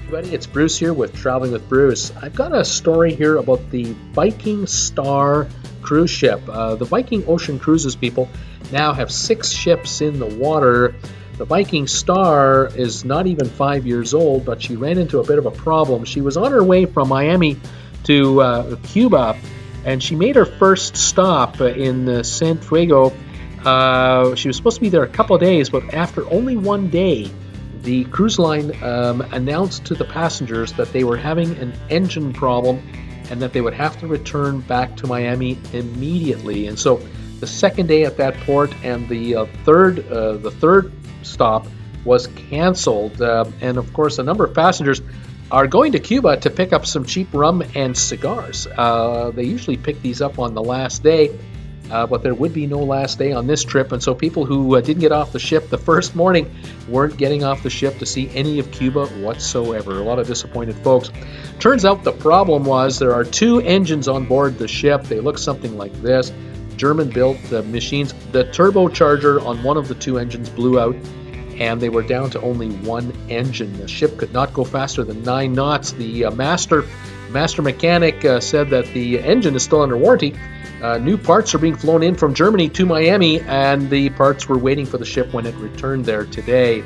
Everybody, it's Bruce here with Traveling with Bruce. I've got a story here about the Viking Star cruise ship. The Viking Ocean Cruises people now have 6 ships in the water. The Viking Star is not even 5 years old, but she ran into a bit of a problem. She was on her way from Miami to Cuba, and she made her first stop in San Fuego. She was supposed to be there a couple of days, but after only one day, the cruise line announced to the passengers that they were having an engine problem and that they would have to return back to Miami immediately. And so the second day at that port and the third stop was canceled. And of course, a number of passengers are going to Cuba to pick up some cheap rum and cigars. They usually pick these up on the last day. But there would be no last day on this trip, and so people who didn't get off the ship the first morning weren't getting off the ship to see any of Cuba whatsoever. A lot of disappointed folks. Turns out the problem was there are 2 engines on board the ship. They look something like this. German-built machines. The turbocharger on one of the 2 engines blew out, and they were down to only 1 engine. The ship could not go faster than 9 knots. The master mechanic said that the engine is still under warranty. New parts are being flown in from Germany to Miami, and the parts were waiting for the ship when it returned there today.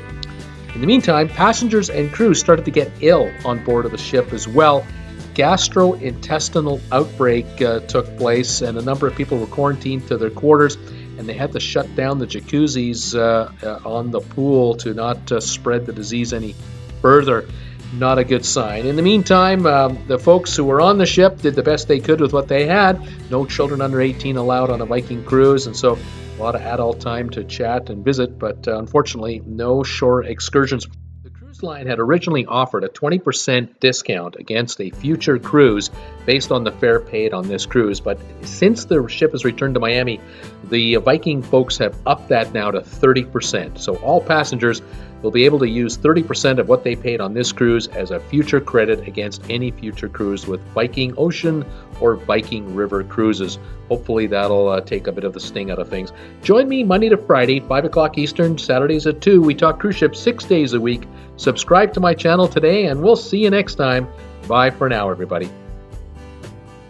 In the meantime, passengers and crew started to get ill on board of the ship as well. Gastrointestinal outbreak took place, and a number of people were quarantined to their quarters, and they had to shut down the jacuzzis on the pool to not spread the disease any further. Not a good sign. In the meantime, the folks who were on the ship did the best they could with what they had. No children under 18 allowed on a Viking cruise, and so a lot of adult time to chat and visit, but unfortunately, no shore excursions. The cruise line had originally offered a 20% discount against a future cruise based on the fare paid on this cruise, but since the ship has returned to Miami, the Viking folks have upped that now to 30%. So all passengers will be able to use 30% of what they paid on this cruise as a future credit against any future cruise with Viking Ocean or Viking River Cruises. Hopefully that'll take a bit of the sting out of things. Join me Monday to Friday, 5 o'clock Eastern, Saturdays at 2. We talk cruise ships 6 days a week. Subscribe to my channel today, and we'll see you next time. Bye for now, everybody.